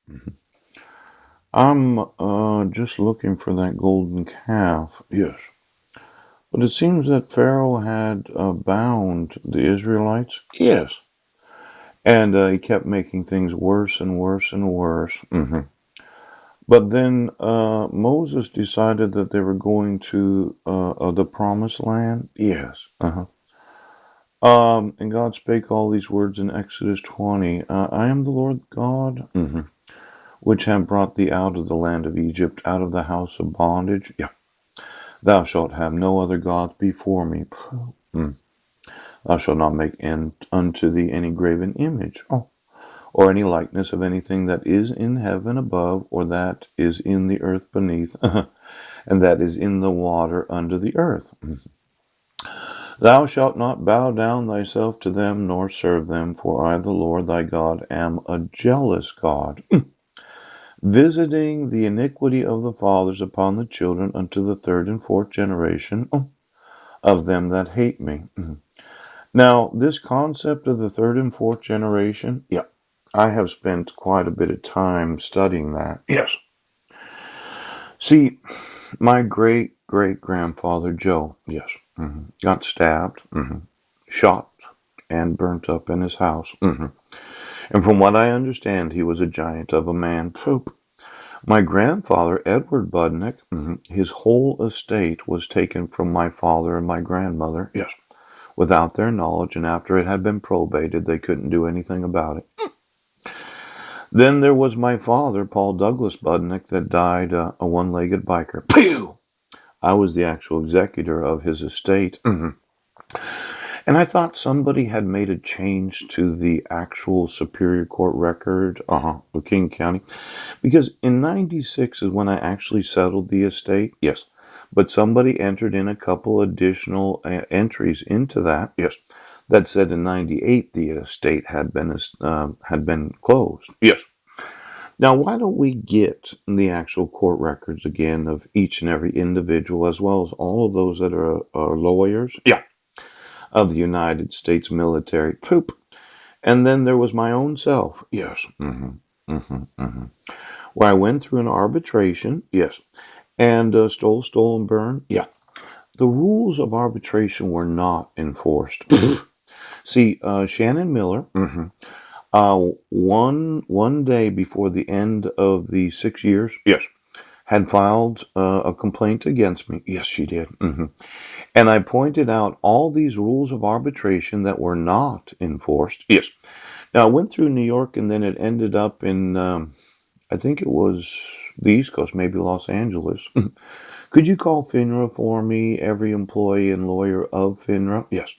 Mhm. I'm just looking for that golden calf. Yes. But it seems that Pharaoh had bound the Israelites. Yes. And he kept making things worse and worse and worse. But then Moses decided that they were going to the promised land. Yes. And God spake all these words in Exodus 20. I am the Lord God, which have brought thee out of the land of Egypt, out of the house of bondage. Yeah. Thou shalt have no other gods before me. Mm. Thou shalt not make unto thee any graven image, or any likeness of anything that is in heaven above, or that is in the earth beneath, and that is in the water under the earth. Thou shalt not bow down thyself to them, nor serve them, for I, the Lord thy God, am a jealous God, visiting the iniquity of the fathers upon the children unto the third and fourth generation of them that hate me. Now, this concept of the third and fourth generation, yeah, I have spent quite a bit of time studying that. Yes. See, my great great grandfather Joe, yes, got stabbed, shot, and burnt up in his house. And from what I understand, he was a giant of a man. Poop. My grandfather, Edward Budnick, his whole estate was taken from my father and my grandmother, yes, without their knowledge, and after it had been probated, they couldn't do anything about it. Then there was my father, Paul Douglas Budnick, that died a one-legged biker. Pew! I was the actual executor of his estate. And I thought somebody had made a change to the actual Superior Court record of King County. Because in 96 is when I actually settled the estate. Yes. But somebody entered in a couple additional entries into that. Yes. That said in 98 the estate had been closed. Yes. Now, why don't we get the actual court records again of each and every individual, as well as all of those that are lawyers? Yeah, of the United States military. Poop. And then there was my own self. Yes. Where I went through an arbitration. Yes. And stole, and burn. Yeah. The rules of arbitration were not enforced. See, Shannon Miller, one day before the end of the 6 years, yes, had filed a complaint against me. Yes, she did. And I pointed out all these rules of arbitration that were not enforced. Yes. Now, I went through New York and then it ended up in, I think it was the East Coast, maybe Los Angeles. Could you call FINRA for me, every employee and lawyer of FINRA? Yes.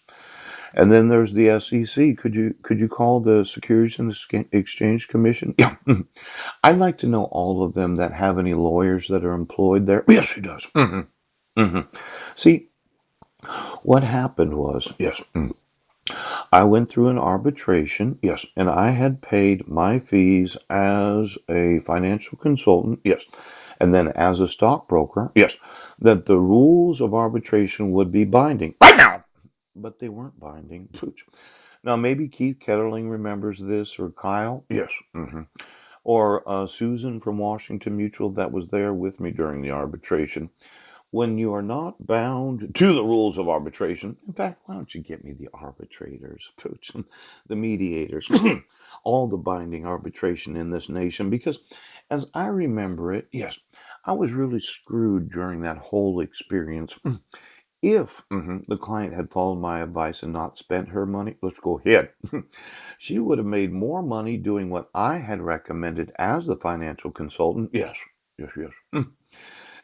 And then there's the SEC. Could you call the Securities and Exchange Commission? Yeah. I'd like to know all of them that have any lawyers that are employed there. Yes, he does. See, what happened was, yes, I went through an arbitration, yes, and I had paid my fees as a financial consultant, yes, and then as a stockbroker, yes, that the rules of arbitration would be binding right now, but they weren't binding. Pooch. Now, maybe Keith Ketterling remembers this, or Kyle, yes, or Susan from Washington Mutual that was there with me during the arbitration. When you are not bound to the rules of arbitration, in fact, why don't you get me the arbitrators, Pooch, the mediators, all the binding arbitration in this nation? Because as I remember it, yes, I was really screwed during that whole experience. If the client had followed my advice and not spent her money, let's go ahead. She would have made more money doing what I had recommended as the financial consultant. Yes, yes, yes.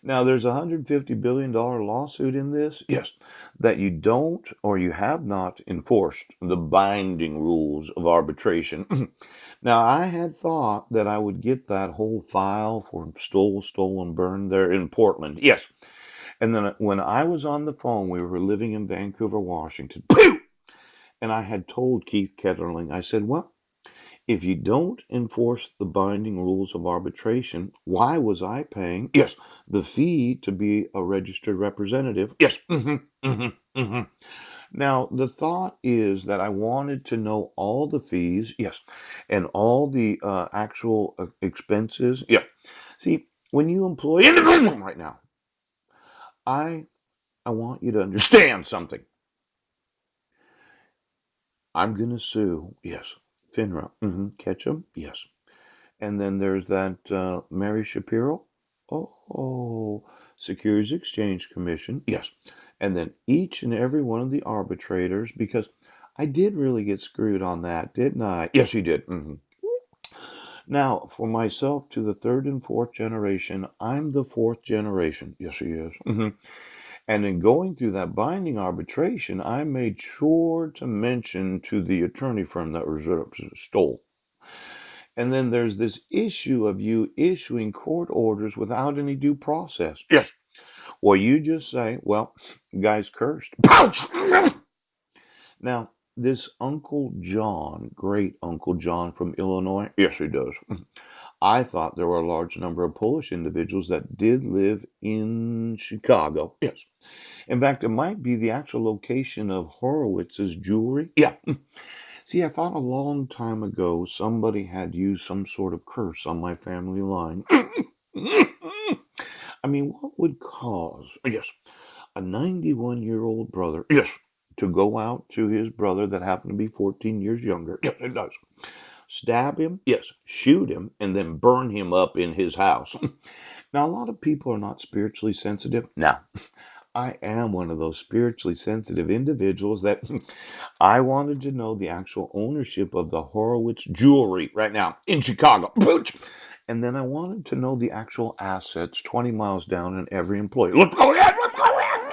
Now, there's a $150 billion lawsuit in this. Yes, that you don't or you have not enforced the binding rules of arbitration. Now, I had thought that I would get that whole file for stolen, burned there in Portland. Yes. And then when I was on the phone, we were living in Vancouver, Washington. And I had told Keith Ketterling, I said, well, if you don't enforce the binding rules of arbitration, why was I paying, yes, the fee to be a registered representative? Yes. Now, the thought is that I wanted to know all the fees, yes, and all the actual expenses. Yeah. See, when you employ individual right now, I I want you to understand something. I'm going to sue, yes, FINRA. Ketchum, yes. And then there's that Mary Shapiro. Oh, Securities Exchange Commission. Yes. And then each and every one of the arbitrators, because I did really get screwed on that, didn't I? Yes, you did. Now, for myself to the third and fourth generation, I'm the fourth generation. Yes, he is. And in going through that binding arbitration, I made sure to mention to the attorney firm that was stole. And then there's this issue of you issuing court orders without any due process. Yes. Well, you just say, well, guy's cursed. Ouch! Now, this Uncle John, great Uncle John from Illinois, yes, he does. I thought there were a large number of Polish individuals that did live in Chicago. Yes. In fact, it might be the actual location of Horowitz's jewelry. Yeah. See, I thought a long time ago somebody had used some sort of curse on my family line. I mean, what would cause, yes, a 91-year-old brother, yes, to go out to his brother that happened to be 14 years younger? Yes, it does. Stab him, yes, shoot him, and then burn him up in his house. Now, a lot of people are not spiritually sensitive. Now, I am one of those spiritually sensitive individuals that I wanted to know the actual ownership of the Horowitz jewelry right now in Chicago. Pooch. And then I wanted to know the actual assets 20 miles down in every employee. Let's go ahead. Let's go ahead.